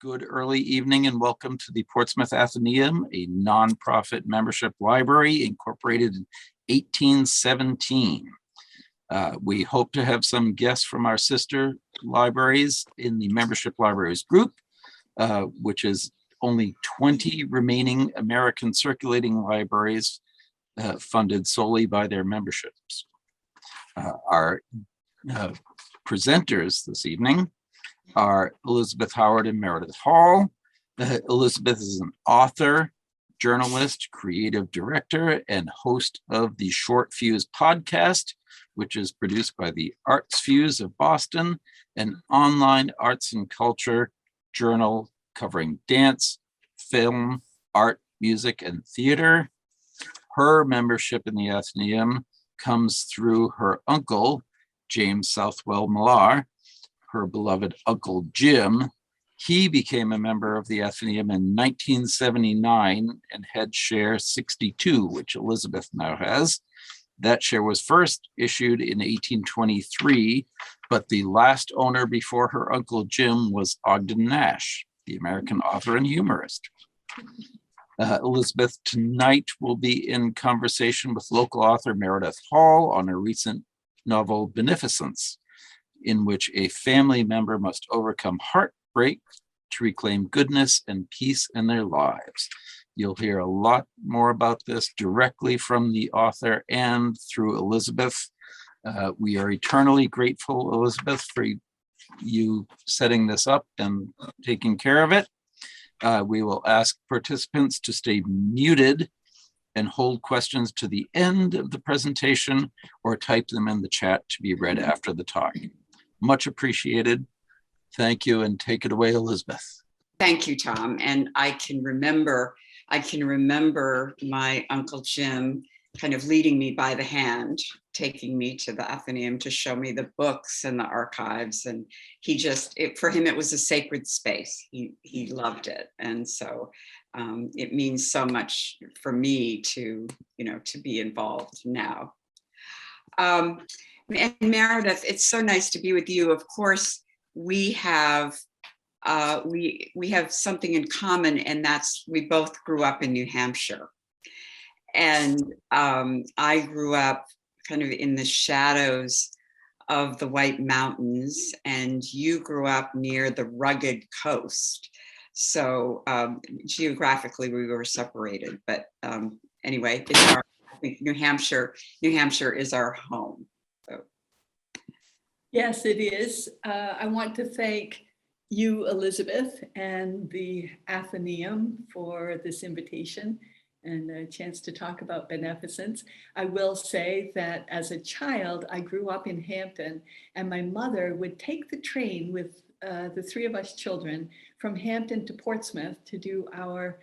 Good early evening and welcome to the Portsmouth Athenaeum, a nonprofit membership library incorporated in 1817. We hope to have some guests from our sister libraries in the membership libraries group, which is only 20 remaining American circulating libraries funded solely by their memberships. Our presenters this evening are Elizabeth Howard and Meredith Hall. Elizabeth is an author, journalist, creative director, and host of the Short Fuse podcast, which is produced by the Arts Fuse of Boston, an online arts and culture journal covering dance, film, art, music, and theater. Her membership in the Athenaeum comes through her uncle, James Southwell Millar, her beloved Uncle Jim. He became a member of the Athenaeum in 1979 and had share 62, which Elizabeth now has. That share was first issued in 1823, but the last owner before her Uncle Jim was Ogden Nash, the American author and humorist. Elizabeth tonight will be in conversation with local author Meredith Hall on her recent novel Beneficence, in which a family member must overcome heartbreak to reclaim goodness and peace in their lives. You'll hear a lot more about this directly from the author and through Elizabeth. We are eternally grateful, Elizabeth, for you setting this up and taking care of it. We will ask participants to stay muted and hold questions to the end of the presentation or type them in the chat to be read after the talk. Much appreciated. Thank you, and take it away, Elizabeth. Thank you, Tom. And I can remember my Uncle Jim kind of leading me by the hand, taking me to the Athenaeum to show me the books and the archives. And he just, for him, it was a sacred space. He loved it. And so it means so much for me to be involved now. And Meredith, it's so nice to be with you. Of course, we have something in common, and that's we both grew up in New Hampshire. And I grew up kind of in the shadows of the White Mountains, and you grew up near the rugged coast. So geographically, we were separated. But anyway, I think New Hampshire is our home. So. Yes, it is. I want to thank you, Elizabeth, and the Athenaeum for this invitation and a chance to talk about Beneficence. I will say that as a child, I grew up in Hampton, and my mother would take the train with the three of us children from Hampton to Portsmouth to do our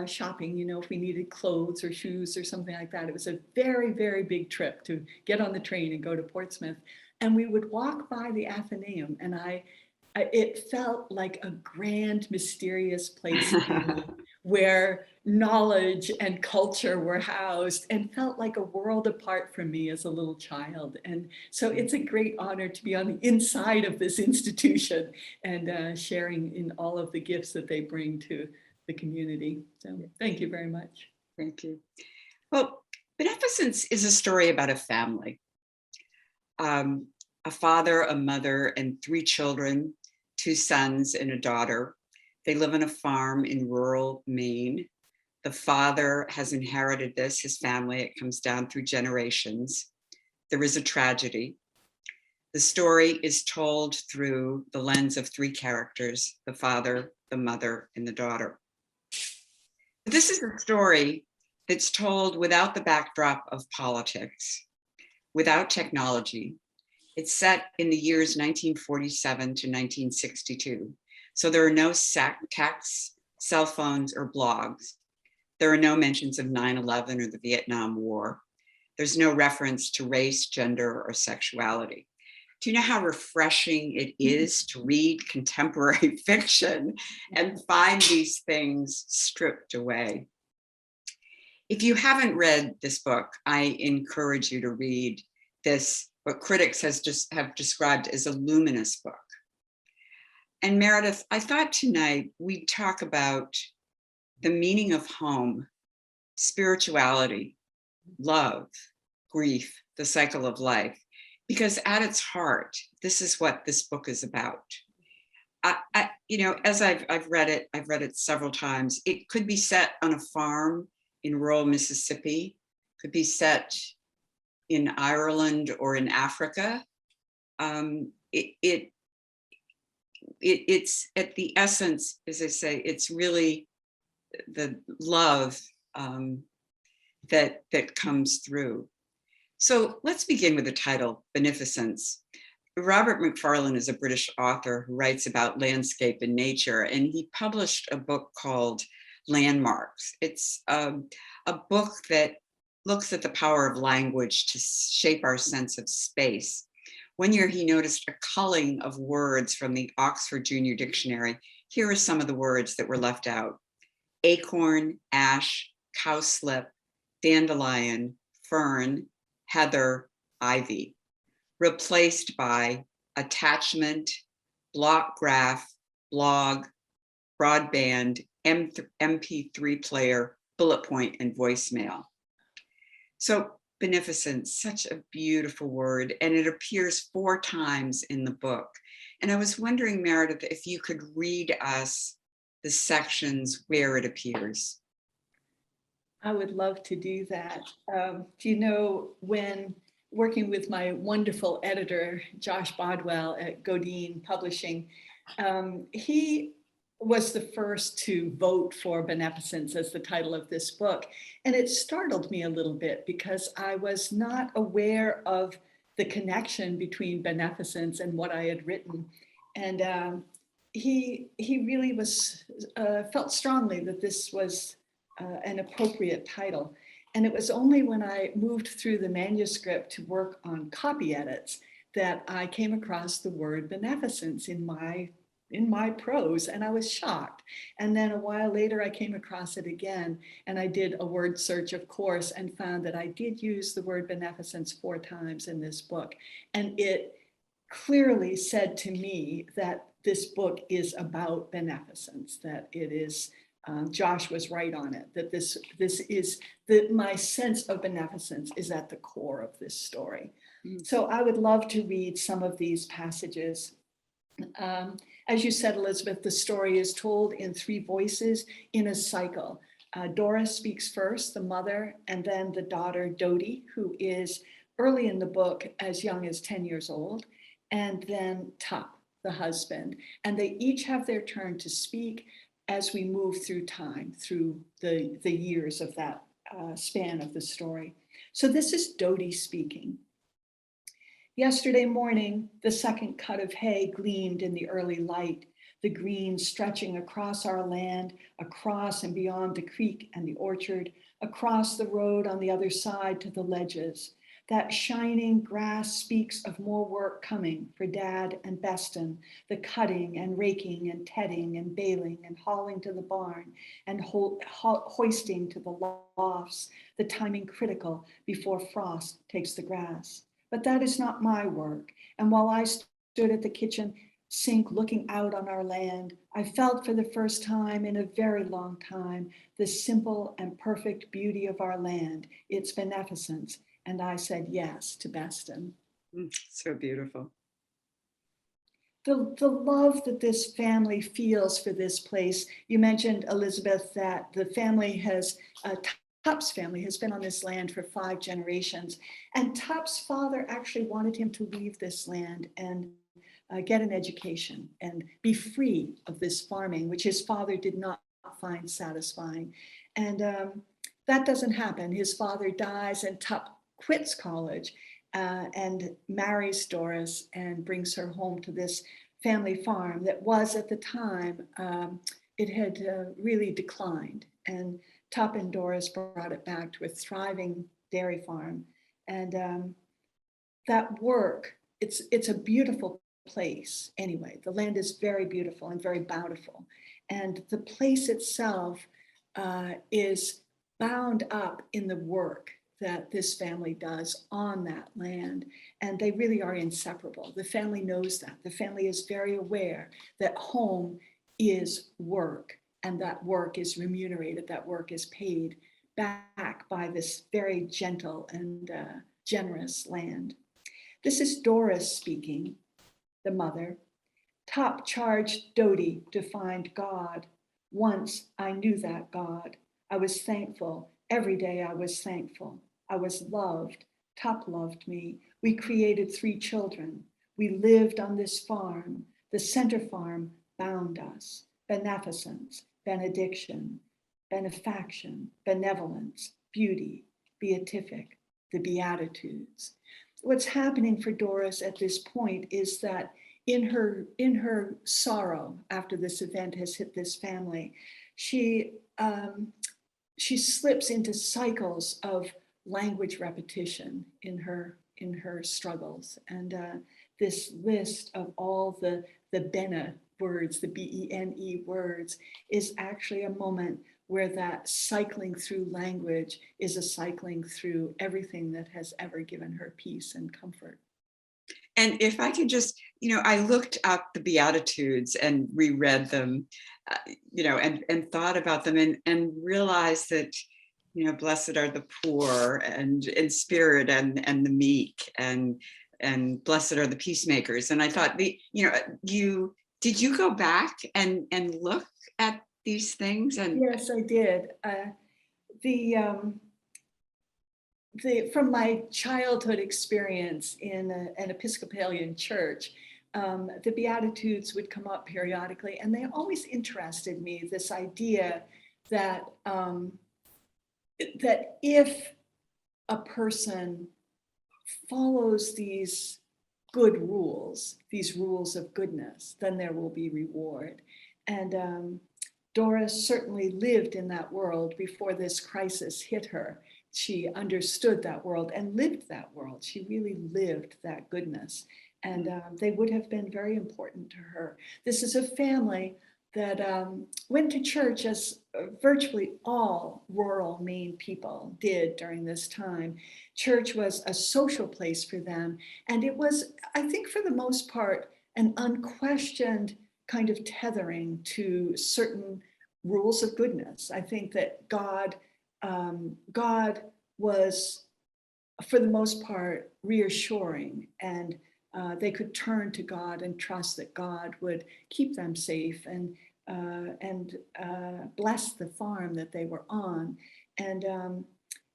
shopping, if we needed clothes or shoes or something like that. It was a very, very big trip to get on the train and go to Portsmouth. And we would walk by the Athenaeum, and it felt like a grand, mysterious place where knowledge and culture were housed, and felt like a world apart from me as a little child. And so it's a great honor to be on the inside of this institution and sharing in all of the gifts that they bring to the community. So thank you very much. Thank you. Well, Beneficence is a story about a family. A father, a mother, and 3 children, 2 sons and a daughter. They live on a farm in rural Maine. The father has inherited his family. It comes down through generations. There is a tragedy. The story is told through the lens of 3 characters, the father, the mother, and the daughter. This is a story that's told without the backdrop of politics, without technology. It's set in the years 1947 to 1962. So there are no texts, cell phones, or blogs. There are no mentions of 9/11 or the Vietnam War. There's no reference to race, gender, or sexuality. Do you know how refreshing it is to read contemporary fiction and find these things stripped away? If you haven't read this book, I encourage you to read this, what critics have described as a luminous book. And Meredith, I thought tonight we'd talk about the meaning of home, spirituality, love, grief, the cycle of life, because at its heart, this is what this book is about. As I've read it several times. It could be set on a farm in rural Mississippi, could be set in Ireland or in Africa. It's at the essence, as I say, it's really the love that comes through. So let's begin with the title, Beneficence. Robert Macfarlane is a British author who writes about landscape and nature, and he published a book called Landmarks. It's a book that looks at the power of language to shape our sense of space. One year he noticed a culling of words from the Oxford Junior Dictionary. Here are some of the words that were left out: acorn, ash, cowslip, dandelion, fern, heather, ivy, replaced by attachment, block graph, blog, broadband, MP3 player, bullet point, and voicemail. So beneficence, such a beautiful word, and it appears 4 times in the book. And I was wondering, Meredith, if you could read us the sections where it appears. I would love to do that. When working with my wonderful editor, Josh Bodwell at Godine Publishing, he was the first to vote for Beneficence as the title of this book. And it startled me a little bit because I was not aware of the connection between beneficence and what I had written. And he really felt strongly that this was an appropriate title. And it was only when I moved through the manuscript to work on copy edits that I came across the word beneficence in my prose, and I was shocked. And then a while later, I came across it again, and I did a word search, of course, and found that I did use the word beneficence 4 times in this book. And it clearly said to me that this book is about beneficence, that it is, Josh was right on it, that this is, that my sense of beneficence is at the core of this story. So I would love to read some of these passages. As you said, Elizabeth, the story is told in 3 voices in a cycle. Doris speaks first, the mother, and then the daughter, Dodie, who is early in the book as young as 10 years old, and then Tup, the husband. And they each have their turn to speak as we move through time, through the years of that span of the story. So this is Dodie speaking. Yesterday morning, the second cut of hay gleamed in the early light, the green stretching across our land, across and beyond the creek and the orchard, across the road on the other side to the ledges. That shining grass speaks of more work coming for Dad and Beston, the cutting and raking and tedding and baling and hauling to the barn and hoisting to the lofts, the timing critical before frost takes the grass. But that is not my work. And while I stood at the kitchen sink looking out on our land, I felt for the first time in a very long time the simple and perfect beauty of our land, its beneficence. And I said yes to Beston. So beautiful. The love that this family feels for this place. You mentioned, Elizabeth, that the family has Tup's family has been on this land for 5 generations, and Tup's father actually wanted him to leave this land and get an education and be free of this farming, which his father did not find satisfying. And that doesn't happen. His father dies, and Tup quits college and marries Doris and brings her home to this family farm that was, at the time, it had really declined. And Tup and Doris brought it back to a thriving dairy farm. And that work, it's a beautiful place anyway. The land is very beautiful and very bountiful. And the place itself is bound up in the work that this family does on that land. And they really are inseparable. The family knows that. The family is very aware that home is work, and that work is remunerated, that work is paid back by this very gentle and generous land. This is Doris speaking, the mother. Top charged Dodie defined God. Once I knew that God. I was thankful. Every day I was thankful. I was loved. Top loved me. We created 3 children. We lived on this farm. The center farm bound us. Beneficence, benediction, benefaction, benevolence, beauty, beatific, the Beatitudes. What's happening for Doris at this point is that in her sorrow after this event has hit this family, she slips into cycles of language repetition in her struggles, and this list of all the Bene words, the BENE words, is actually a moment where that cycling through language is a cycling through everything that has ever given her peace and comfort. And if I could just, I looked up the Beatitudes and reread them, and thought about them and realized that, blessed are the poor and in spirit and the meek and blessed are the peacemakers. And I thought, did you go back and look at these things? And yes, I did. From my childhood experience in an Episcopalian church, the Beatitudes would come up periodically, and they always interested me, this idea that that if a person follows these good rules, these rules of goodness, then there will be reward. And Doris certainly lived in that world before this crisis hit her. She understood that world and lived that world. She really lived that goodness. And they would have been very important to her. This is a family that went to church as virtually all rural Maine people did during this time. Church was a social place for them. And it was, I think for the most part, an unquestioned kind of tethering to certain rules of goodness. I think that God was, for the most part, reassuring, and they could turn to God and trust that God would keep them safe and bless the farm that they were on. And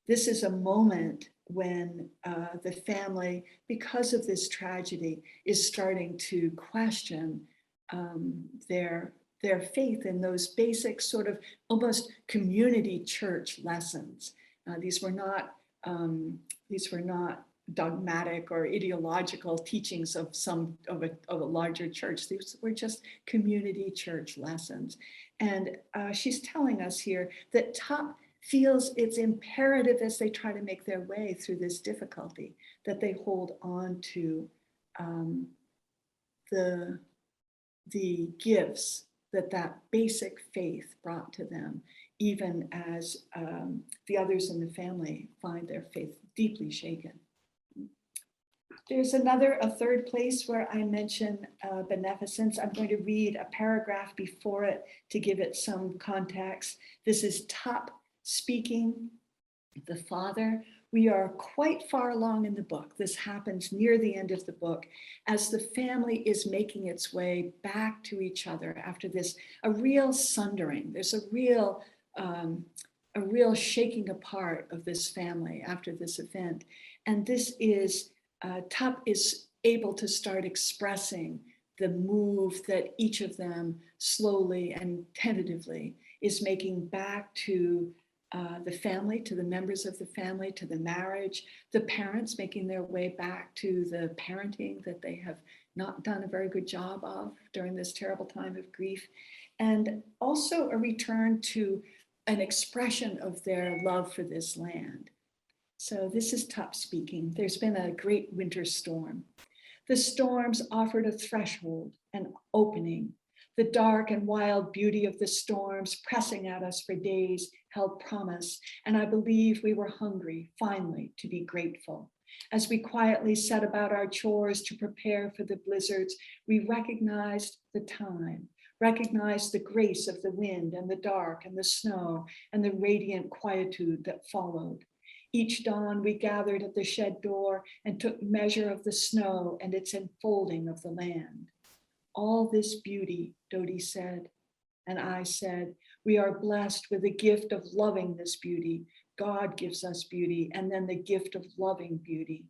this is a moment when the family, because of this tragedy, is starting to question their faith in those basic sort of almost community church lessons. These were not dogmatic or ideological teachings of a larger church. These were just community church lessons. And she's telling us here that Top feels it's imperative, as they try to make their way through this difficulty, that they hold on to the gifts that basic faith brought to them, even as the others in the family find their faith deeply shaken. There's a third place where I mention beneficence. I'm going to read a paragraph before it to give it some context. This is Top speaking, the father. We are quite far along in the book. This happens near the end of the book as the family is making its way back to each other after this, a real sundering. There's a real shaking apart of this family after this event. And this is, Top is able to start expressing the move that each of them slowly and tentatively is making back to the family, to the members of the family, to the marriage, the parents making their way back to the parenting that they have not done a very good job of during this terrible time of grief, and also a return to an expression of their love for this land. So this is Top speaking. There's been a great winter storm. The storms offered a threshold, an opening. The dark and wild beauty of the storms pressing at us for days held promise, and I believe we were hungry, finally, to be grateful. As we quietly set about our chores to prepare for the blizzards, we recognized the time, recognized the grace of the wind and the dark and the snow and the radiant quietude that followed. Each dawn we gathered at the shed door and took measure of the snow and its enfolding of the land. All this beauty, Dodie said, and I said, we are blessed with the gift of loving this beauty. God gives us beauty, and then the gift of loving beauty.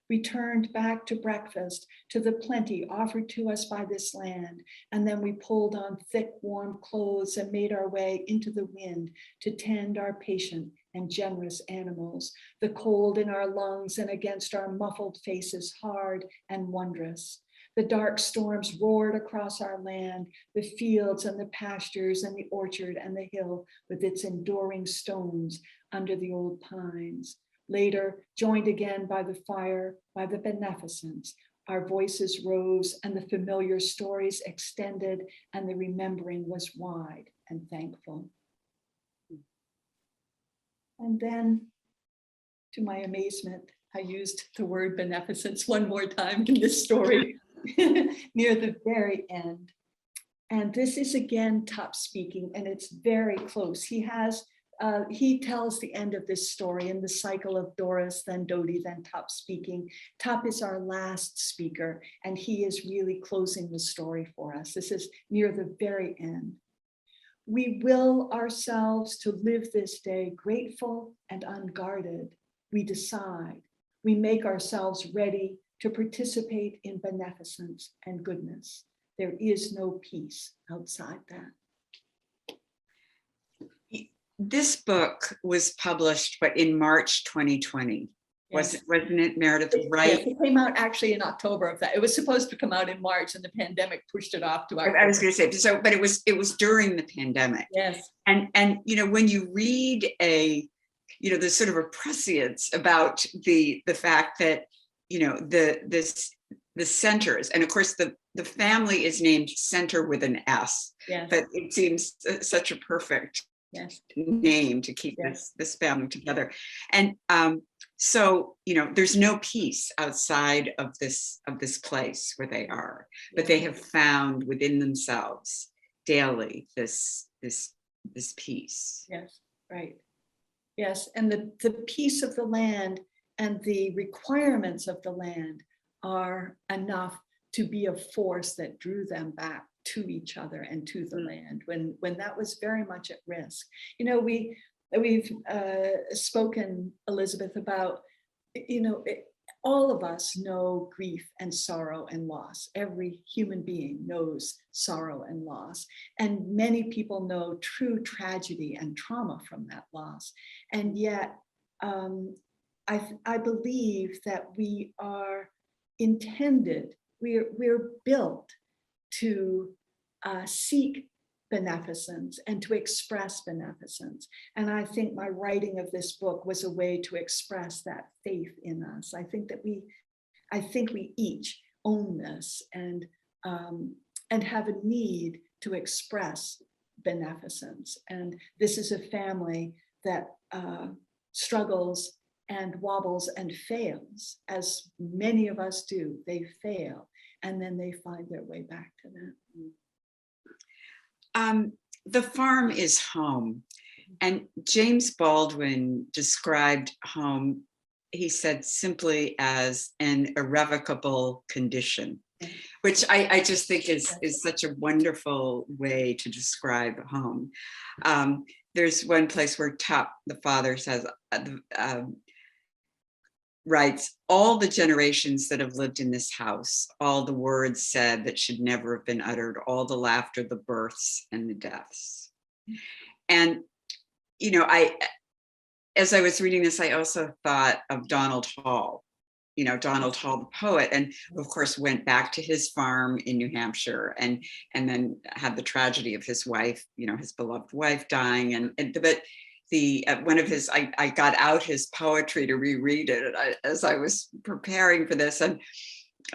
We turned back to breakfast, to the plenty offered to us by this land, and then we pulled on thick, warm clothes and made our way into the wind to tend our patient and generous animals, the cold in our lungs and against our muffled faces hard and wondrous. The dark storms roared across our land, the fields and the pastures and the orchard and the hill with its enduring stones under the old pines. Later, joined again by the fire, by the beneficence, our voices rose and the familiar stories extended and the remembering was wide and thankful. And then, to my amazement, I used the word beneficence one more time in this story near the very end. And this is again Tup speaking, and it's very close. He tells the end of this story in the cycle of Doris, then Dodie, then Tup speaking. Tup is our last speaker, and he is really closing the story for us. This is near the very end. We will ourselves to live this day grateful and unguarded. We decide. We make ourselves ready to participate in beneficence and goodness. There is no peace outside that. This book was published, but in March 2020. Yes. Wasn't it, Meredith? Right. Yes, it came out actually in October of that. It was supposed to come out in March, and the pandemic pushed it off to October. I was going to say so, but it was during the pandemic. Yes. And when you read there's sort of a prescience about the fact that the centers, and of course the family is named Center with an S. Yes. But it seems such a perfect name to keep this family together. And so there's no peace outside of this place where they are, but they have found within themselves daily this peace. Yes, right. Yes, and the peace of the land and the requirements of the land are enough to be a force that drew them back to each other and to the land when that was very much at risk. We've spoken, Elizabeth, about, all of us know grief and sorrow and loss. Every human being knows sorrow and loss. And many people know true tragedy and trauma from that loss. And yet, I believe that we are intended, we're built to seek beneficence and to express beneficence. And I think my writing of this book was a way to express that faith in us. I think we each own this and have a need to express beneficence. And this is a family that struggles and wobbles and fails, as many of us do. They fail, and then they find their way back to that. The farm is home, and James Baldwin described home, he said, simply as an irrevocable condition, which I just think is such a wonderful way to describe home. There's one place where Tup, the father, says, writes, all the generations that have lived in this house, all the words said that should never have been uttered, all the laughter, the births and the deaths. And, as I was reading this, I also thought of Donald Hall, Donald Hall, the poet, and of course went back to his farm in New Hampshire and then had the tragedy of his wife, his beloved wife dying. But one of his, I got out his poetry to reread it as I was preparing for this, and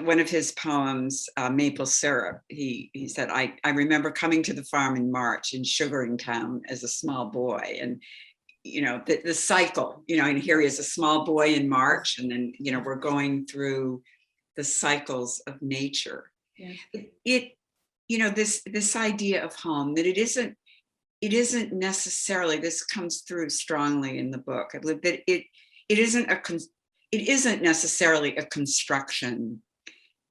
one of his poems, Maple Syrup, he said, I remember coming to the farm in March in Sugaring Town as a small boy, and the cycle, and here he is, a small boy in March, and then, we're going through the cycles of nature. Yeah. This idea of home, that it isn't necessarily, this comes through strongly in the book, I believe, that it isn't necessarily a construction,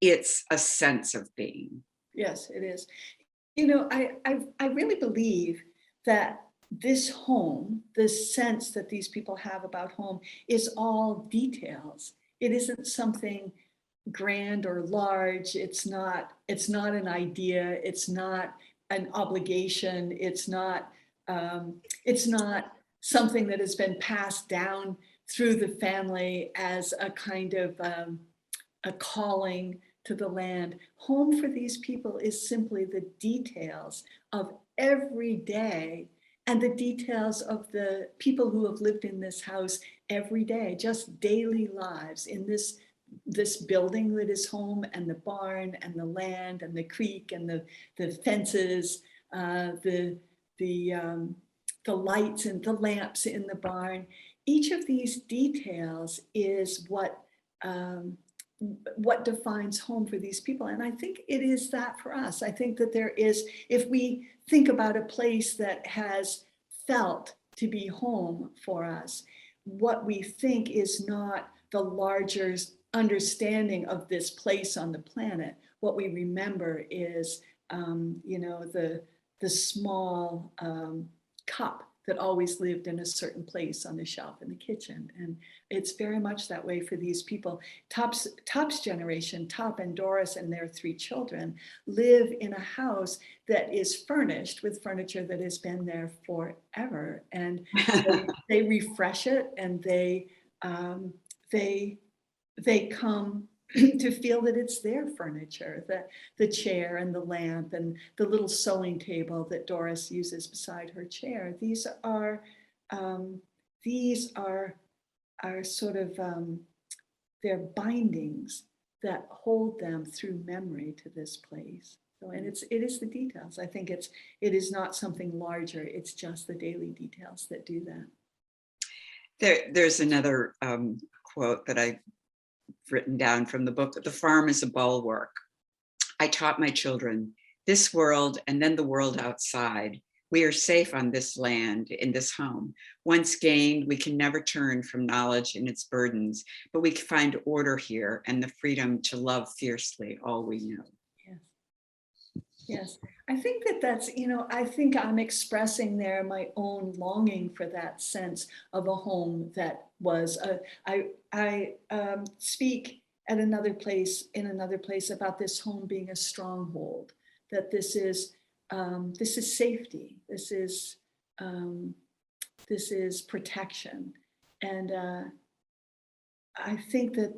it's a sense of being. Yes, it is. I really believe that this home, this sense that these people have about home, is all details. It isn't something grand or large. It's not an idea. It's not an obligation. It's not something that has been passed down through the family as a kind of a calling to the land. Home for these people is simply the details of every day, and the details of the people who have lived in this house every day, just daily lives in this building that is home, and the barn and the land and the creek and the fences, the lights and the lamps in the barn. Each of these details is what defines home for these people. And I think it is that for us. I think that there is, if we think about a place that has felt to be home for us, what we think is not the larger understanding of this place on the planet. What we remember is, the small cup that always lived in a certain place on the shelf in the kitchen. And it's very much that way for these people. Top's generation, Top and Doris and their 3 children, live in a house that is furnished with furniture that has been there forever. And they refresh it, and they come to feel that it's their furniture, that the chair and the lamp and the little sewing table that Doris uses beside her chair. These are sort of their bindings that hold them through memory to this place. So, and it is the details. I think it is not something larger. It's just the daily details that do that. There's another quote that I've written down from the book: "The farm is a bulwark. I taught my children, this world and then the world outside. We are safe on this land, in this home. Once gained, we can never turn from knowledge and its burdens, but we can find order here and the freedom to love fiercely all we know." Yes, I think that's, I think I'm expressing there my own longing for that sense of a home that was, I speak at another place, about this home being a stronghold, that this is safety, this is protection. And I think that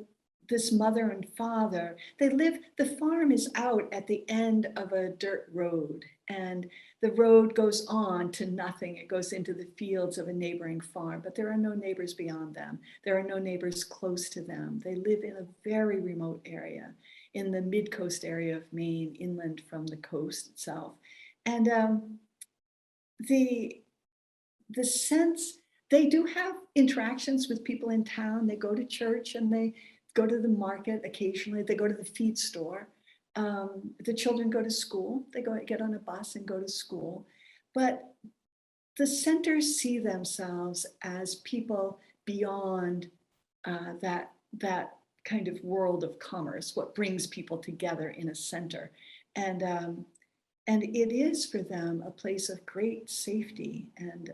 this mother and father, the farm is out at the end of a dirt road, and the road goes on to nothing. It goes into the fields of a neighboring farm, but there are no neighbors beyond them. There are no neighbors close to them. They live in a very remote area, in the mid-coast area of Maine, inland from the coast itself. And the sense, they do have interactions with people in town. They go to church and they go to the market occasionally. They go to the feed store. The children go to school. They get on a bus and go to school. But the centers see themselves as people beyond that kind of world of commerce, what brings people together in a center. And it is for them a place of great safety. And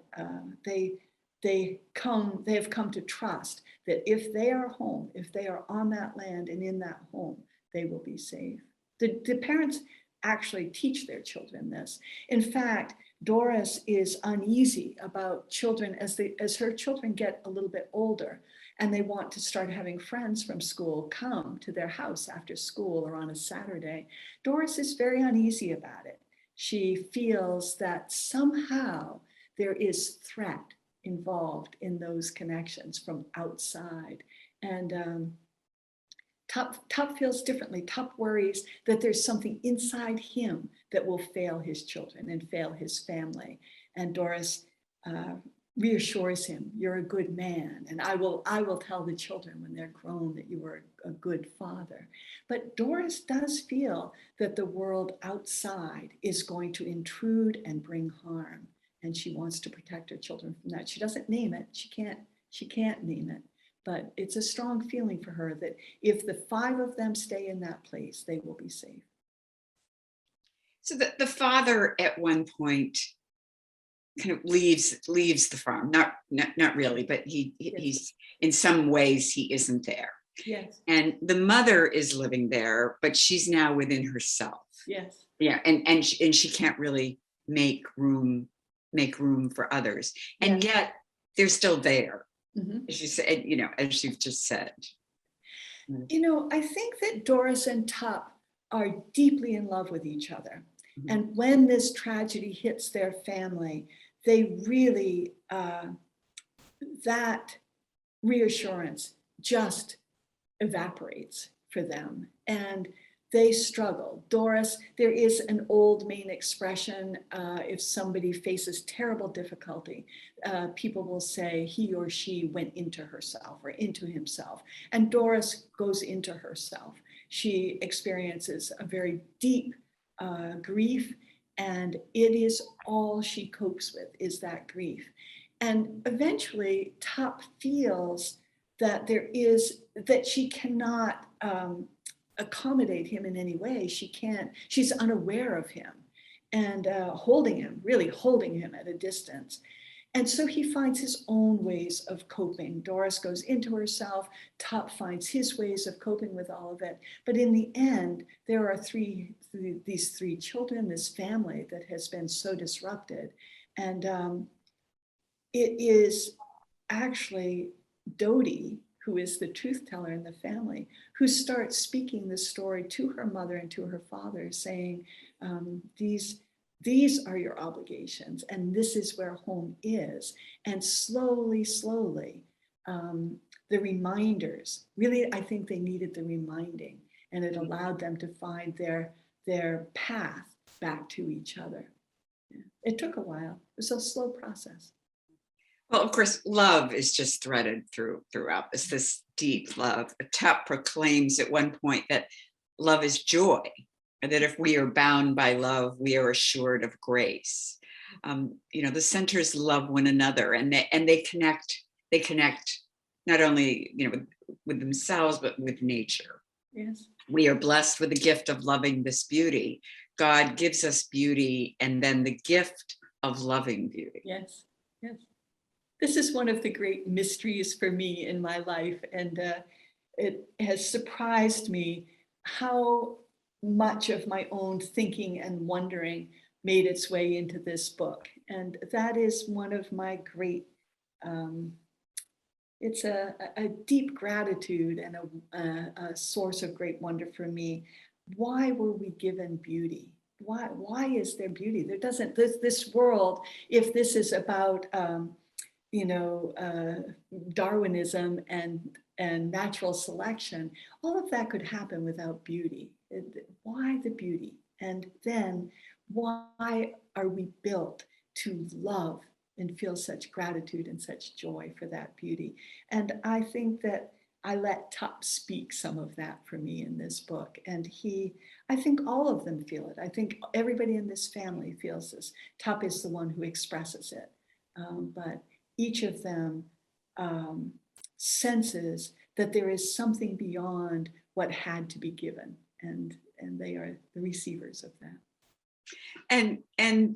they have come to trust that if they are home, if they are on that land and in that home, they will be safe. The parents actually teach their children this. In fact, Doris is uneasy about children as her children get a little bit older and they want to start having friends from school come to their house after school or on a Saturday. Doris is very uneasy about it. She feels that somehow there is threat involved in those connections from outside. And Top feels differently. Top worries that there's something inside him that will fail his children and fail his family. And Doris reassures him, you're a good man, and I will tell the children when they're grown that you were a good father. But Doris does feel that the world outside is going to intrude and bring harm, and she wants to protect her children from that. She doesn't name it. She can't name it, but it's a strong feeling for her that if the 5 of them stay in that place, they will be safe. So the father at one point kind of leaves the farm, not really, but he's in some ways he isn't there. Yes. And the mother is living there, but she's now within herself. Yes. Yeah, and she can't really make room for others, and yet they're still there. Mm-hmm. As you said, as you've just said. I think that Doris and Tup are deeply in love with each other. Mm-hmm. And when this tragedy hits their family, they really, that reassurance just evaporates for them. And they struggle. Doris, there is an old Maine expression, if somebody faces terrible difficulty, people will say he or she went into herself or into himself. And Doris goes into herself. She experiences a very deep grief, and it is all she copes with is that grief. And eventually Tup feels that she cannot accommodate him in any way. She's unaware of him and really holding him at a distance. And so he finds his own ways of coping. Doris goes into herself, Tup finds his ways of coping with all of it. But in the end, there are these 3 children, this family that has been so disrupted. And it is actually Dodie, who is the truth teller in the family, who starts speaking the story to her mother and to her father, saying, these are your obligations, and this is where home is. And slowly, the reminders, really, I think they needed the reminding, and it allowed them to find their path back to each other. It took a while. It was a slow process. Well, of course, love is just threaded throughout this deep love. Tup proclaims at one point that love is joy, and that if we are bound by love, we are assured of grace. The centers love one another, and they connect. They connect not only with themselves, but with nature. Yes. We are blessed with the gift of loving this beauty. God gives us beauty, and then the gift of loving beauty. Yes. Yes. This is one of the great mysteries for me in my life, and it has surprised me how much of my own thinking and wondering made its way into this book. And that is one of my great, it's a deep gratitude and a source of great wonder for me. Why were we given beauty? Why is there beauty? There doesn't, this world, if this is about, Darwinism and natural selection, all of that could happen without beauty. Why the beauty? And then why are we built to love and feel such gratitude and such joy for that beauty? And I think that I let Tup speak some of that for me in this book. And I think all of them feel it. I think everybody in this family feels this. Tup is the one who expresses it. But each of them senses that there is something beyond what had to be given, and they are the receivers of that. And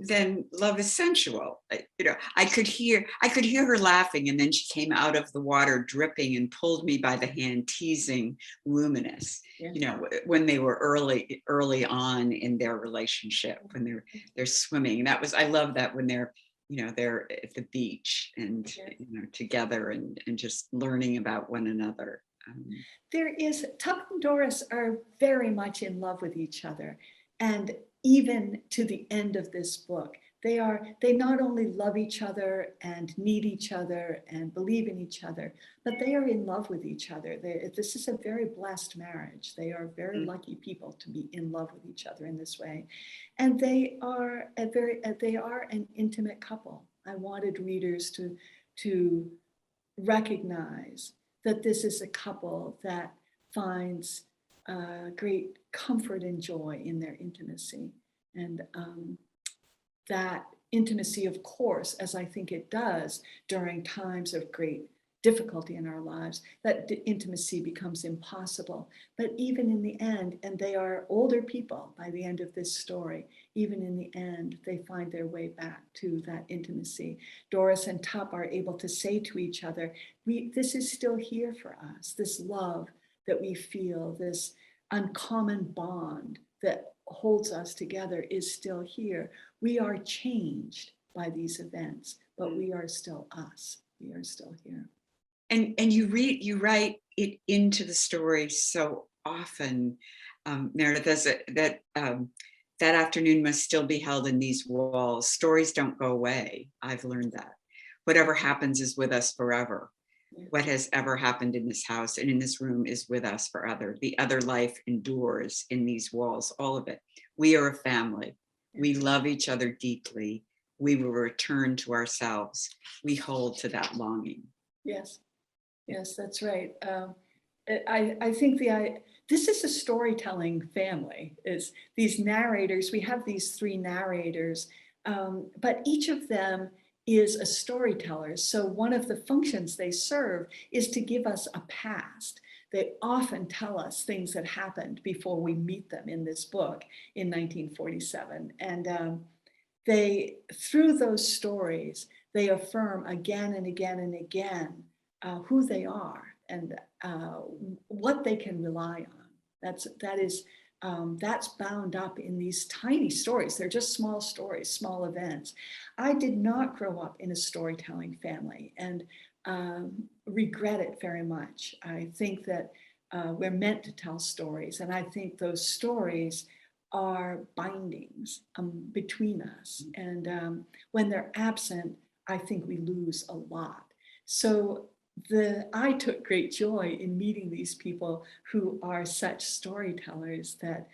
then love is sensual. I could hear her laughing, and then she came out of the water dripping and pulled me by the hand, teasing Luminous. Yeah. When they were early on in their relationship, when they're swimming. I love that when they're at the beach and together and just learning about one another. Tup and Doris are very much in love with each other, and even to the end of this book, they not only love each other and need each other and believe in each other, but they are in love with each other. This is a very blessed marriage. They are very lucky people to be in love with each other in this way, and they are an intimate couple. I wanted readers to recognize that this is a couple that finds great comfort and joy in their intimacy. And that intimacy, of course, as I think it does during times of great difficulty in our lives, that the intimacy becomes impossible. But even in the end, and they are older people by the end of this story, even in the end, they find their way back to that intimacy. Doris and Tup are able to say to each other, this is still here for us, this love that we feel, this uncommon bond that holds us together is still here. We are changed by these events, but we are still us. We are still here. And you write it into the story so often, Meredith, that afternoon must still be held in these walls. Stories don't go away. I've learned that. Whatever happens is with us forever. Yeah. What has ever happened in this house and in this room is with us forever. The other life endures in these walls, all of it. We are a family. Yeah. We love each other deeply. We will return to ourselves. We hold to that longing. Yes. Yes, that's right. I think this is a storytelling family. Is these narrators? We have these three narrators, but each of them is a storyteller. So one of the functions they serve is to give us a past. They often tell us things that happened before we meet them in this book in 1947, and they, through those stories, they affirm again and again and again who they are and what they can rely on. That's bound up in these tiny stories. They're just small stories, small events. I did not grow up in a storytelling family and regret it very much. I think that we're meant to tell stories, and I think those stories are bindings between us. And when they're absent, I think we lose a lot. So I took great joy in meeting these people who are such storytellers that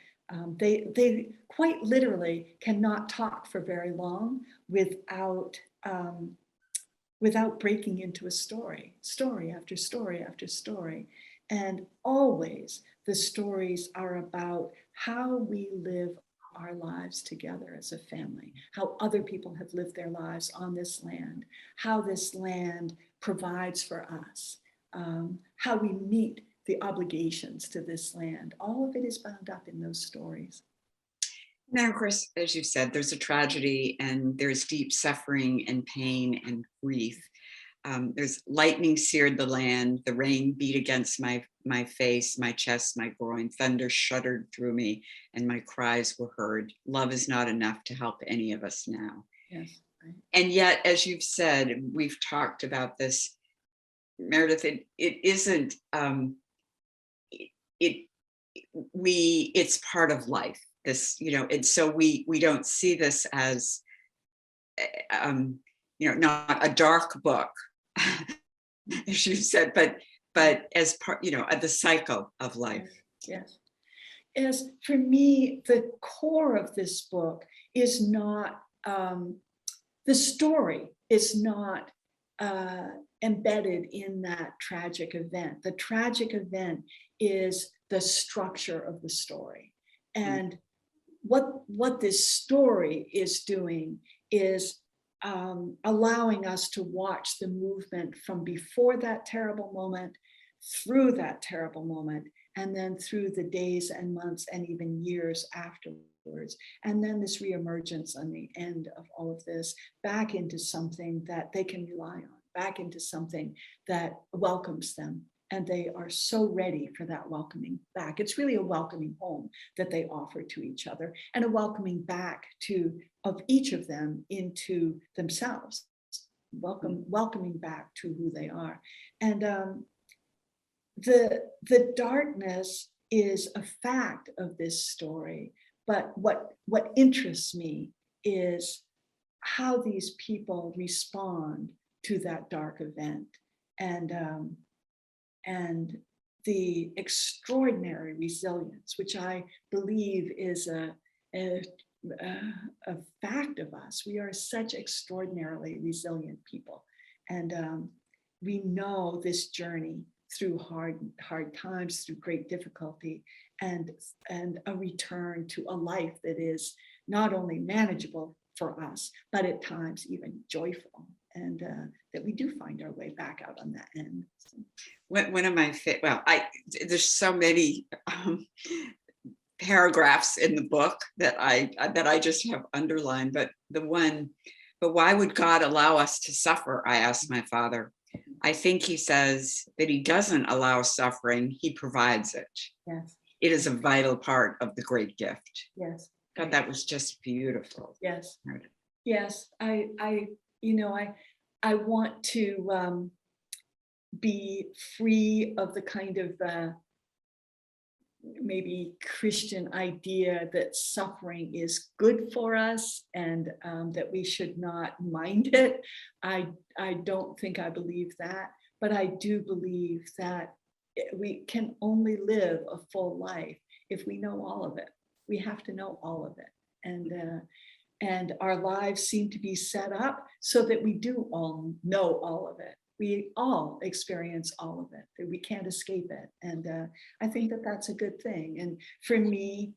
they quite literally cannot talk for very long without breaking into a story after story after story. And always the stories are about how we live our lives together as a family, how other people have lived their lives on this land, how this land provides for us, how we meet the obligations to this land. All of it is bound up in those stories. Now, of course, as you said, there's a tragedy and there's deep suffering and pain and grief. There's lightning seared the land, the rain beat against my face, my chest, my groin, thunder shuddered through me, and my cries were heard. Love is not enough to help any of us now. Yes. Right. And yet, as you've said, we've talked about this, Meredith, it isn't, it's part of life. This, and so we don't see this as, not a dark book, as you said, but as part, the cycle of life. Yes. As for me, the core of this book is not, the story is not embedded in that tragic event. The tragic event is the structure of the story. And what this story is doing is allowing us to watch the movement from before that terrible moment, through that terrible moment, and then through the days and months and even years afterwards. And then this reemergence on the end of all of this back into something that they can rely on, back into something that welcomes them. And they are so ready for that welcoming back. It's really a welcoming home that they offer to each other, and a welcoming back of each of them into themselves, welcoming back to who they are. And the darkness is a fact of this story, but what interests me is how these people respond to that dark event, and the extraordinary resilience, which I believe is a fact of us. We are such extraordinarily resilient people. And we know this journey through hard times, through great difficulty, and a return to a life that is not only manageable for us, but at times even joyful, and that we do find our way back out on that end. So. One of my there's so many paragraphs in the book that I just have underlined, but why would God allow us to suffer? I asked my father. I think he says that he doesn't allow suffering, he provides it. Yes. It is a vital part of the great gift. Yes. God, that was just beautiful. Yes. Yes. I want to be free of the kind of maybe Christian idea that suffering is good for us, and that we should not mind it. I don't think I believe that, but I do believe that we can only live a full life if we know all of it. We have to know all of it. And our lives seem to be set up so that we do all know all of it. We all experience all of it, that we can't escape it. And I think that that's a good thing. And for me,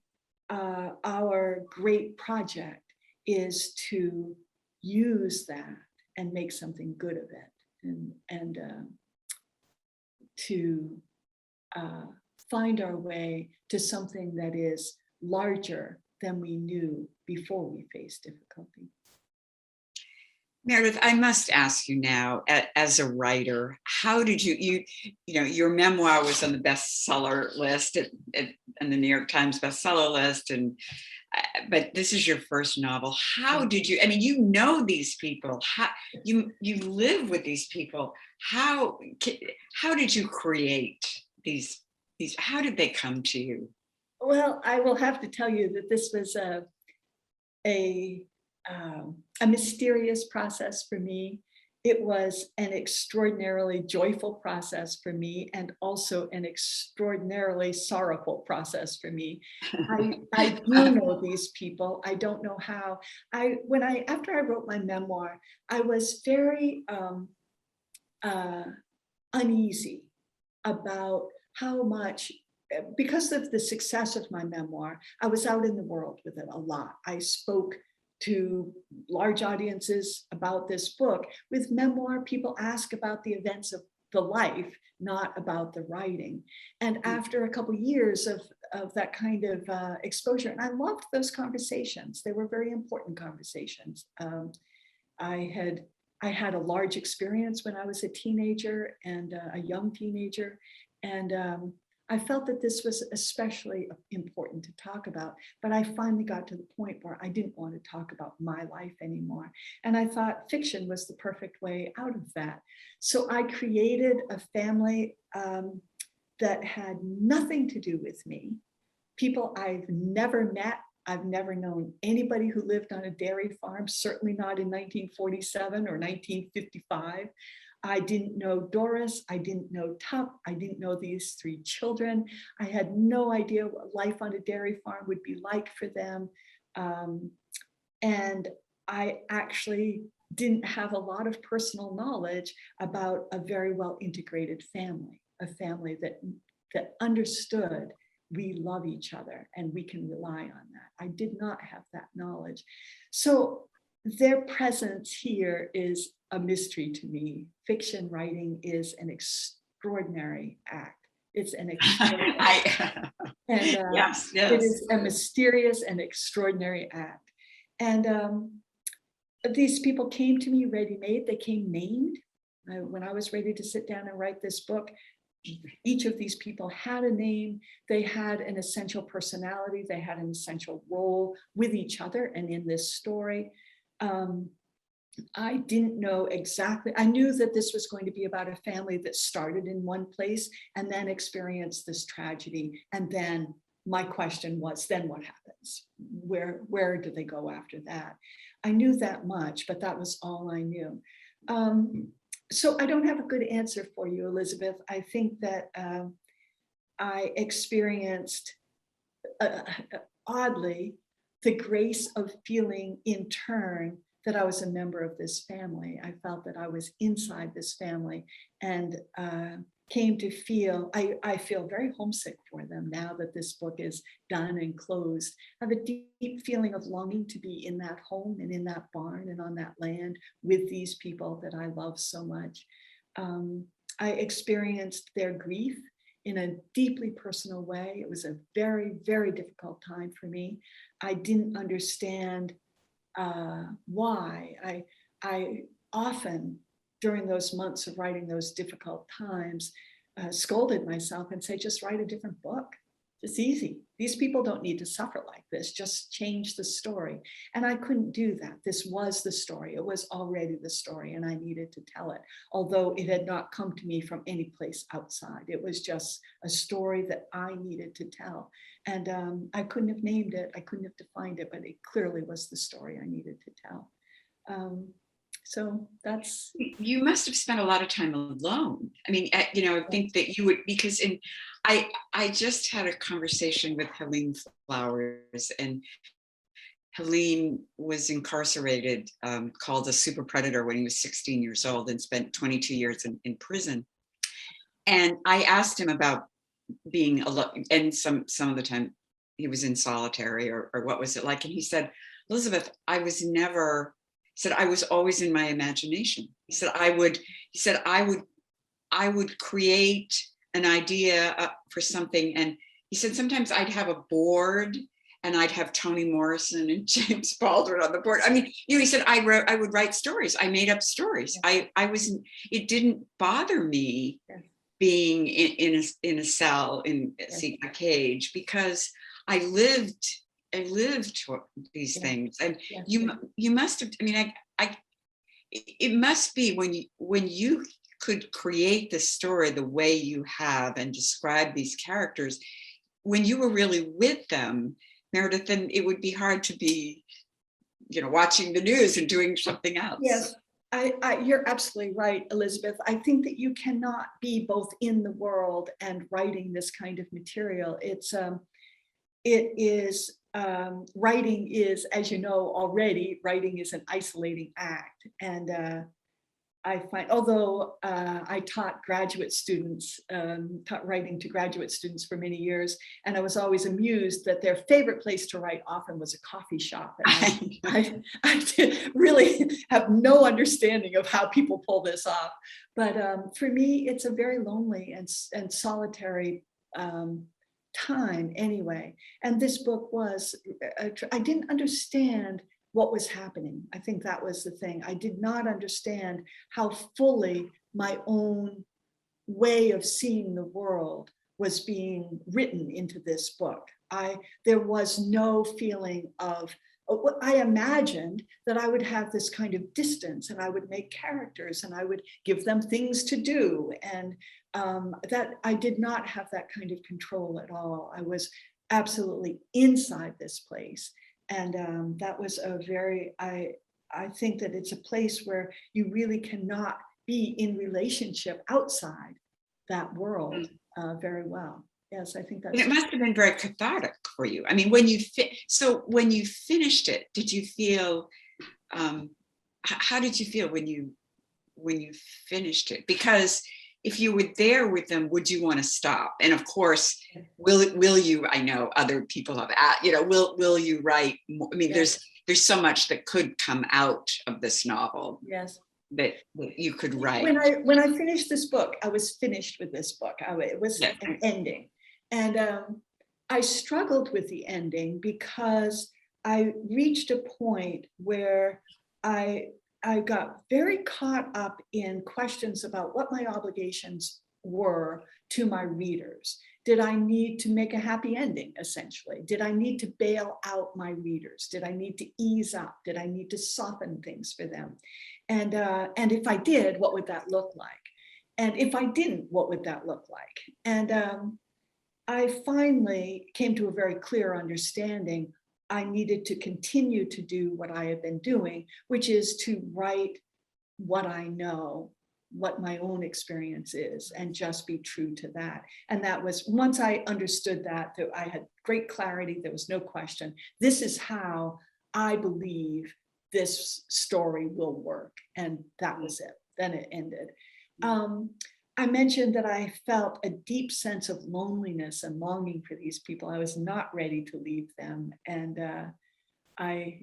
our great project is to use that and make something good of it, and to find our way to something that is larger than we knew before we faced difficulty. Meredith, I must ask you now, as a writer, how did you your memoir was on the bestseller list and the New York Times bestseller list, but this is your first novel. How did you? I mean, you know these people. How you live with these people? How did you create these? How did they come to you? Well, I will have to tell you that this was a mysterious process for me. It was an extraordinarily joyful process for me, and also an extraordinarily sorrowful process for me. I do know these people. I don't know how. After I wrote my memoir, I was very uneasy about how much, because of the success of my memoir, I was out in the world with it a lot. I spoke to large audiences about this book. With memoir, people ask about the events of the life, not about the writing. And after a couple of years of that kind of exposure, and I loved those conversations. They were very important conversations. I had a large experience when I was a teenager and a young teenager. And I felt that this was especially important to talk about, but I finally got to the point where I didn't want to talk about my life anymore. And I thought fiction was the perfect way out of that. So I created a family that had nothing to do with me, people I've never met. I've never known anybody who lived on a dairy farm, certainly not in 1947 or 1955. I didn't know Doris, I didn't know Tup, I didn't know these three children. I had no idea what life on a dairy farm would be like for them. And I actually didn't have a lot of personal knowledge about a very well integrated family, a family that understood we love each other and we can rely on that. I did not have that knowledge. So their presence here is a mystery to me. Fiction writing is an extraordinary act. It's an extraordinary act. And yes. It is a mysterious and extraordinary act. And these people came to me ready-made. They came named. When I was ready to sit down and write this book, each of these people had a name. They had an essential personality. They had an essential role with each other and in this story. I didn't know exactly. I knew that this was going to be about a family that started in one place and then experienced this tragedy. And then my question was, then what happens? Where do they go after that? I knew that much, but that was all I knew. So I don't have a good answer for you, Elizabeth. I think that I experienced, oddly, the grace of feeling in turn that I was a member of this family. I felt that I was inside this family, and came to feel, I feel very homesick for them now that this book is done and closed. I have a deep feeling of longing to be in that home and in that barn and on that land with these people that I love so much. I experienced their grief in a deeply personal way. It was a very, very difficult time for me. I didn't understand why. I often, during those months of writing those difficult times, scolded myself and say, just write a different book. It's easy. These people don't need to suffer like this. Just change the story. And I couldn't do that. This was the story. It was already the story, and I needed to tell it, although it had not come to me from any place outside. It was just a story that I needed to tell. And I couldn't have named it. I couldn't have defined it, but it clearly was the story I needed to tell. So that's. You must have spent a lot of time alone. I mean, you know, I think that you would, because I just had a conversation with Helene Flowers, and Helene was incarcerated, called a super predator when he was 16 years old, and spent 22 years in prison. And I asked him about being alone, and some of the time he was in solitary, or what was it like? And he said, Elizabeth, I was never. He said, I was always in my imagination. He said, I would create an idea for something. And he said, sometimes I'd have a board and I'd have Toni Morrison and James Baldwin on the board. I mean, you know, he said, I would write stories. I made up stories. It didn't bother me being in a cell, in a cage, because I lived these things. And you must have, I mean, it must be when you could create the story the way you have and describe these characters, when you were really with them, Meredith, then it would be hard to be, you know, watching the news and doing something else. Yes, you're absolutely right, Elizabeth. I think that you cannot be both in the world and writing this kind of material. Writing is, as you know already, writing is an isolating act. And I find, although I taught graduate students, taught writing to graduate students for many years, and I was always amused that their favorite place to write often was a coffee shop. And I really have no understanding of how people pull this off. But for me, it's a very lonely and solitary time anyway. And this book was, I didn't understand what was happening. I think that was the thing. I did not understand how fully my own way of seeing the world was being written into this book. There was no feeling of, I imagined that I would have this kind of distance, and I would make characters, and I would give them things to do. And that I did not have that kind of control at all. I was absolutely inside this place. And that was a very, I think that it's a place where you really cannot be in relationship outside that world very well. Yes, I think that's. And it must have been very cathartic for you. I mean, when you finished it, did you feel? How did you feel when you finished it? Because if you were there with them, would you want to stop? And of course, will you? I know other people have asked. You know, will you write more? I mean, there's so much that could come out of this novel. Yes. That you could write. When I finished this book, I was finished with this book. It was an ending. And I struggled with the ending because I reached a point where I got very caught up in questions about what my obligations were to my readers. Did I need to make a happy ending, essentially? Did I need to bail out my readers? Did I need to ease up? Did I need to soften things for them? And if I did, what would that look like? And if I didn't, what would that look like? And I finally came to a very clear understanding. I needed to continue to do what I had been doing, which is to write what I know what my own experience is and just be true to that. And that was, once I understood that I had great clarity, there was no question. This is how I believe this story will work. And that was it. Then it ended. I mentioned that I felt a deep sense of loneliness and longing for these people. I was not ready to leave them. And I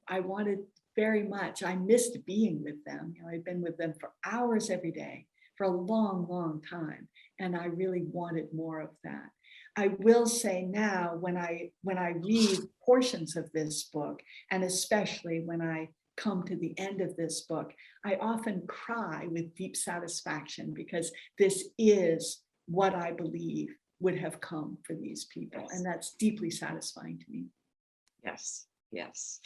wanted very much, I missed being with them. You know, I'd been with them for hours every day for a long, long time. And I really wanted more of that. I will say now, when I read portions of this book, and especially when I come to the end of this book, I often cry with deep satisfaction, because this is what I believe would have come for these people. Yes. And that's deeply satisfying to me. Yes, yes.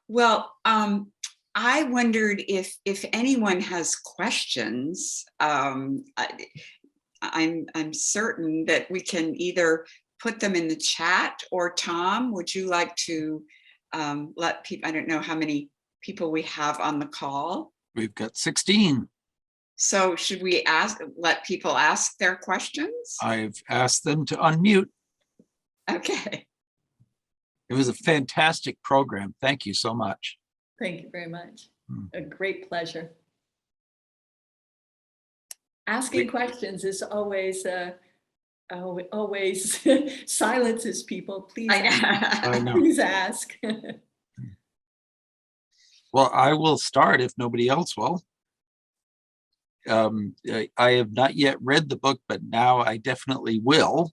Well, I wondered if anyone has questions. I'm certain that we can either put them in the chat, or Tom, would you like to let people, I don't know how many people we have on the call. We've got 16. So should we let people ask their questions? I've asked them to unmute. Okay. It was a fantastic program. Thank you so much. Thank you very much. A great pleasure. Asking questions is always silences people. Please ask. I know. Please ask. Well, I will start if nobody else will. I have not yet read the book, but now I definitely will.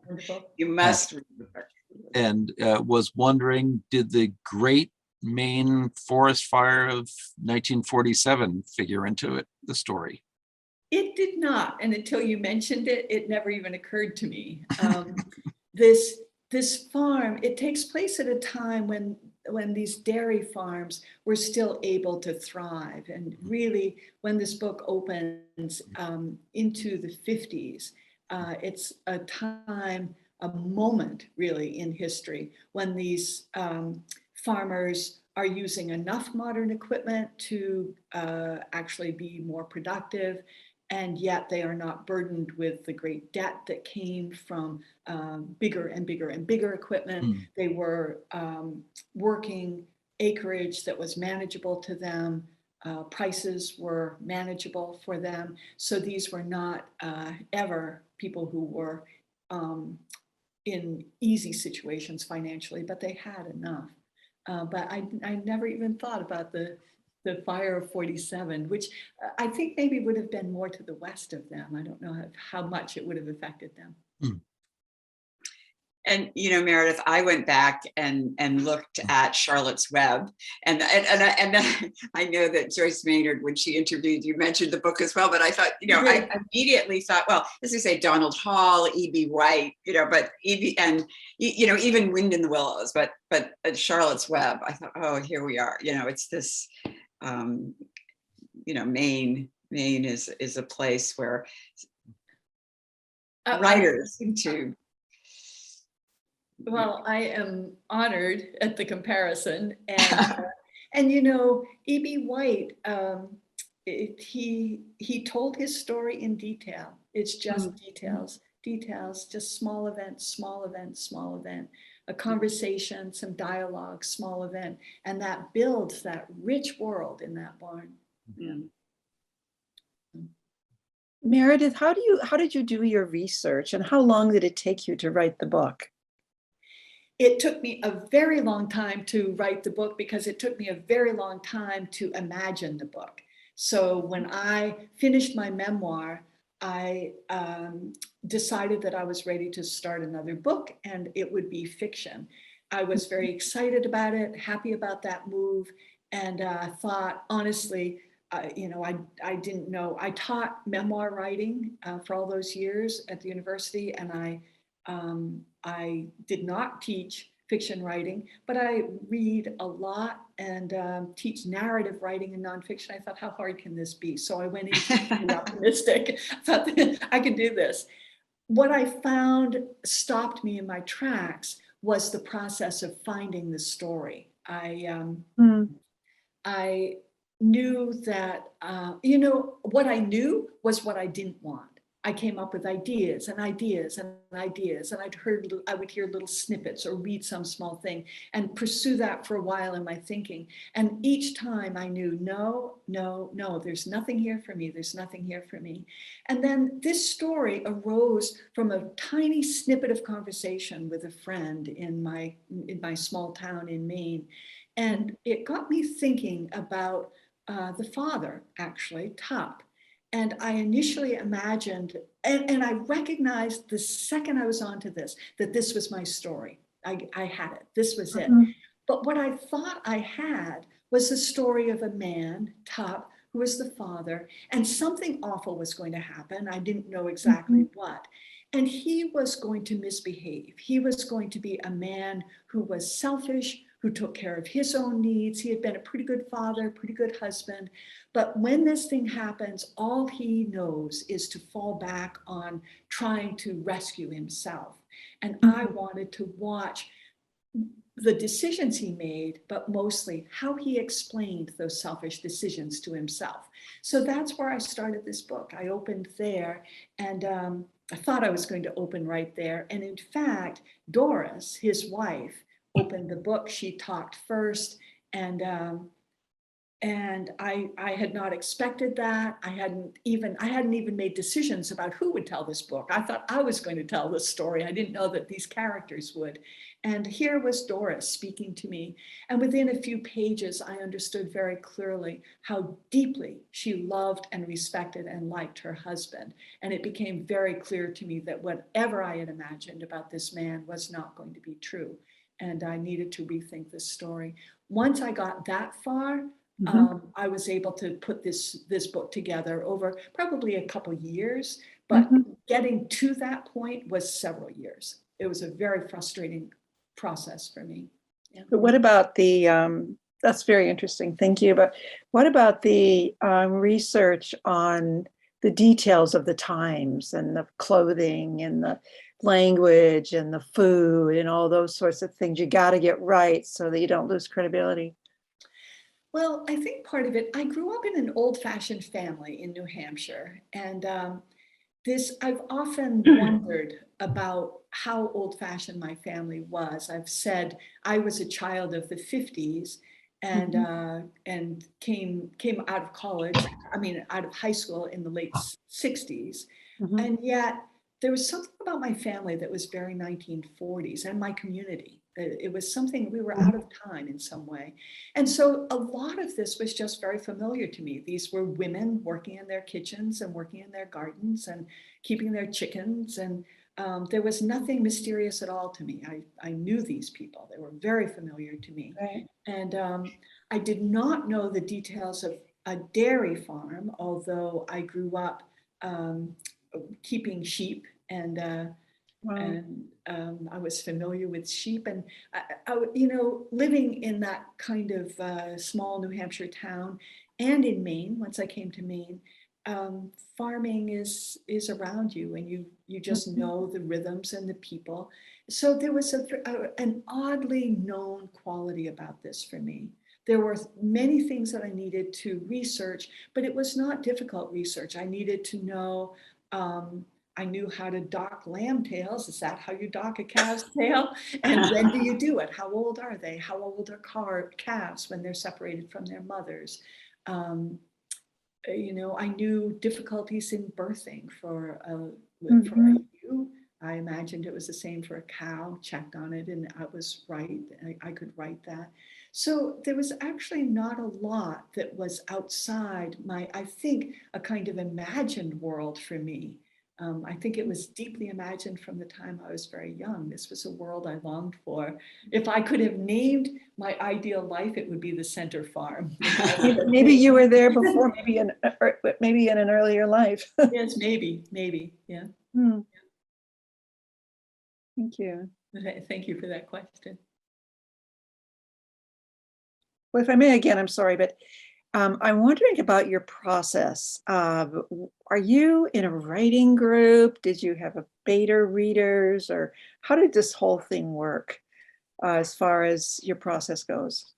Wonderful. You must read the book. And was wondering, did the Great Maine Forest Fire of 1947 figure into it, the story? It did not, and until you mentioned it, it never even occurred to me. This farm, it takes place at a time when these dairy farms were still able to thrive. And really, when this book opens into the 50s, it's a time, a moment really in history when these farmers are using enough modern equipment to actually be more productive, and yet they are not burdened with the great debt that came from bigger and bigger and bigger equipment. They were working acreage that was manageable to them. Prices were manageable for them. So these were not ever people who were in easy situations financially, but they had enough. But I never even thought about the fire of 47, which I think maybe would have been more to the west of them. I don't know how much it would have affected them. And, you know, Meredith, I went back and looked at Charlotte's Web, and I know that Joyce Maynard, when she interviewed you, mentioned the book as well, but I thought, you know, I immediately thought, well, as I say, Donald Hall, E.B. White, you know, but E.B. and, you know, even Wind in the Willows, but Charlotte's Web, I thought, oh, here we are, you know, it's this, you know, Maine is a place where writers seem to. Well, I am honored at the comparison, and you know, E.B. White, he told his story in detail. It's just details, just small event, a conversation, some dialogue, small event, and that builds that rich world in that barn. Yeah. Meredith, how did you do your research, and how long did it take you to write the book? It took me a very long time to write the book, because it took me a very long time to imagine the book. So when I finished my memoir, I decided that I was ready to start another book, and it would be fiction. I was very excited about it, happy about that move, and thought, honestly, you know, I didn't know. I taught memoir writing for all those years at the university, and I did not teach fiction writing, but I read a lot and teach narrative writing and nonfiction. I thought, how hard can this be? So I went into optimistic. I thought I could do this. What I found stopped me in my tracks was the process of finding the story. I knew that, you know, what I knew was what I didn't want. I came up with ideas and ideas and ideas, and I would hear little snippets or read some small thing and pursue that for a while in my thinking. And each time I knew, no, no, no, there's nothing here for me. There's nothing here for me. And then this story arose from a tiny snippet of conversation with a friend in my small town in Maine. And it got me thinking about the father, actually, Top. And I initially imagined, and I recognized the second I was onto this, that this was my story. I had it. This was it. Mhm. But what I thought I had was the story of a man, Top, who was the father, and something awful was going to happen. I didn't know exactly what. And he was going to misbehave. He was going to be a man who was selfish, who took care of his own needs. He had been a pretty good father, pretty good husband. But when this thing happens, all he knows is to fall back on trying to rescue himself. And I wanted to watch the decisions he made, but mostly how he explained those selfish decisions to himself. So that's where I started this book. I opened there, and I thought I was going to open right there. And in fact, Doris, his wife, opened the book. She talked first, and I had not expected that. I hadn't even made decisions about who would tell this book. I thought I was going to tell this story. I didn't know that these characters would. And here was Doris speaking to me. And within a few pages, I understood very clearly how deeply she loved and respected and liked her husband. And it became very clear to me that whatever I had imagined about this man was not going to be true. And I needed to rethink this story. Once I got that far, I was able to put this book together over probably a couple years, but getting to that point was several years. It was a very frustrating process for me. Yeah. But what about the, that's very interesting, thank you. But what about the research on the details of the times and the clothing and the language and the food and all those sorts of things? You got to get right so that you don't lose credibility. Well, I think part of it, I grew up in an old-fashioned family in New Hampshire, and I've often wondered about how old-fashioned my family was. I've said I was a child of the 50s and came out of college, out of high school in the late 60s. And yet there was something about my family that was very 1940s and my community. It was something, we were out of time in some way. And so a lot of this was just very familiar to me. These were women working in their kitchens and working in their gardens and keeping their chickens. And there was nothing mysterious at all to me. I knew these people. They were very familiar to me. Right. And I did not know the details of a dairy farm, although I grew up keeping sheep and I was familiar with sheep, and living in that kind of small New Hampshire town and in Maine. Once I came to Maine, farming is around you, and you just know the rhythms and the people. So there was an oddly known quality about this for me. There were many things that I needed to research, but it was not difficult research. I needed to know. I knew how to dock lamb tails. Is that how you dock a calf's tail? And when do you do it? How old are they? How old are calves when they're separated from their mothers? I knew difficulties in birthing for a ewe. I imagined it was the same for a cow, checked on it, and I was right. I could write that. So there was actually not a lot that was outside I think, a kind of imagined world for me. I think it was deeply imagined from the time I was very young. This was a world I longed for. If I could have named my ideal life, it would be the Center Farm. Maybe you were there before, maybe in an earlier life. Yes, maybe, yeah. Thank you. Thank you for that question. Well, if I may again, I'm sorry, but I'm wondering about your process. Are you in a writing group? Did you have a beta readers, or how did this whole thing work as far as your process goes?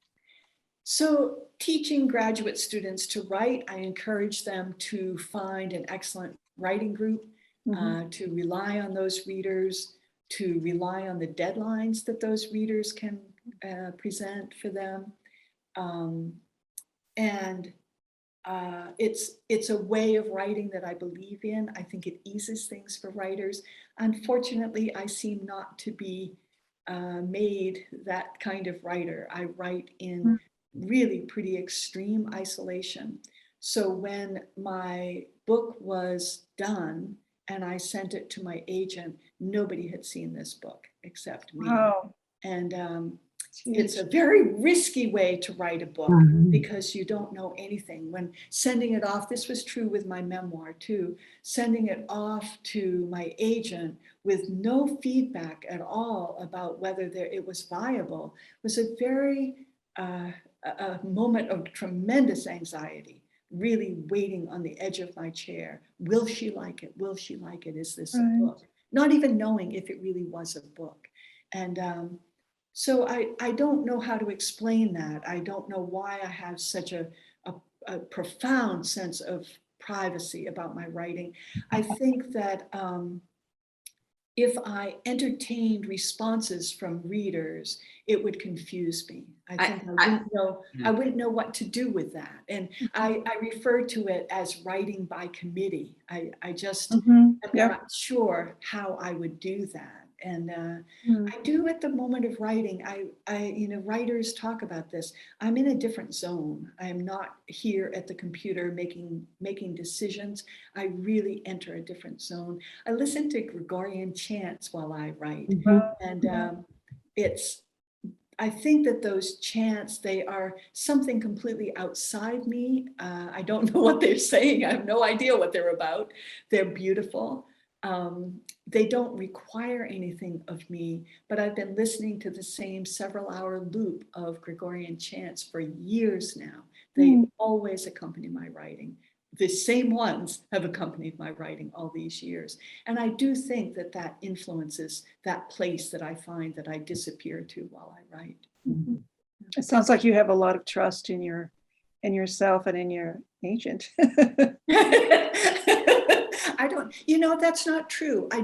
So teaching graduate students to write, I encourage them to find an excellent writing group, to rely on those readers, to rely on the deadlines that those readers can present for them. It's a way of writing that I believe in. I think it eases things for writers. Unfortunately, I seem not to be made that kind of writer. I write in really pretty extreme isolation. So when my book was done and I sent it to my agent, nobody had seen this book except me. Wow. And it's a very risky way to write a book because you don't know anything. When sending it off, this was true with my memoir too, sending it off to my agent with no feedback at all about whether it was viable was a very a moment of tremendous anxiety, really waiting on the edge of my chair. Will she like it? Will she like it? Is this a book? Not even knowing if it really was a book. And so I don't know how to explain that. I don't know why I have such a profound sense of privacy about my writing. I think that if I entertained responses from readers, it would confuse me. I think I wouldn't know what to do with that. And I refer to it as writing by committee. I just am not sure how I would do that. And I do at the moment of writing, writers talk about this. I'm in a different zone. I am not here at the computer making decisions. I really enter a different zone. I listen to Gregorian chants while I write. And I think that those chants, they are something completely outside me. I don't know what they're saying. I have no idea what they're about. They're beautiful. They don't require anything of me, but I've been listening to the same several-hour loop of Gregorian chants for years now. They always accompany my writing. The same ones have accompanied my writing all these years. And I do think that that influences that place that I find that I disappear to while I write. It sounds like you have a lot of trust in yourself and in your agent. I don't, that's not true. I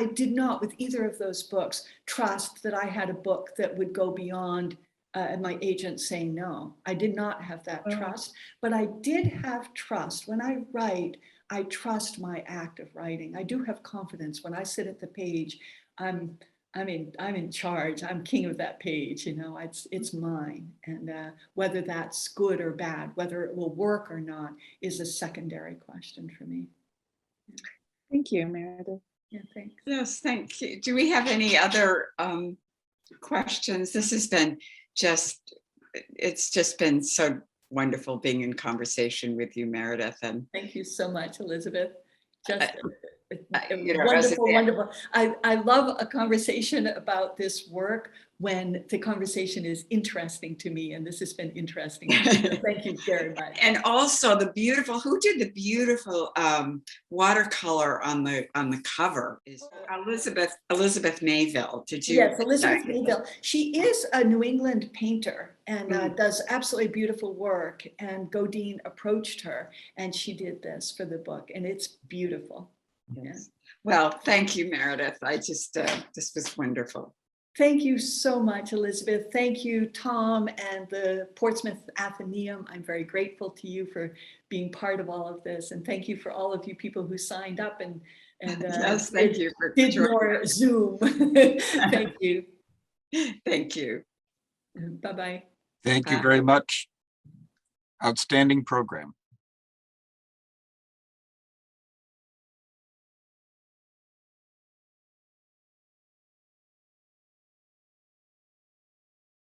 did not with either of those books trust that I had a book that would go beyond my agent saying no. I did not have that trust, but I did have trust. When I write, I trust my act of writing. I do have confidence. When I sit at the page, I'm in charge. I'm king of that page. It's mine. And whether that's good or bad, whether it will work or not, is a secondary question for me. Thank you, Meredith. Yeah, thanks. Yes, thank you. Do we have any other questions? This has been it's just been so wonderful being in conversation with you, Meredith. And thank you so much, Elizabeth. Just wonderful. I love a conversation about this work when the conversation is interesting to me, and this has been interesting. So thank you very much. And also who did the beautiful watercolor on the cover is Elizabeth Mayville. Did you? Yes, Elizabeth Mayville. She is a New England painter and does absolutely beautiful work. And Godine approached her, and she did this for the book, and it's beautiful. Yes. Yeah. Well, thank you, Meredith. This was wonderful. Thank you so much, Elizabeth. Thank you, Tom, and the Portsmouth Athenaeum. I'm very grateful to you for being part of all of this. And thank you for all of you people who signed up and yes, thank you for did more Zoom. Thank you. Thank you. Bye-bye. Thank you very much. Outstanding program.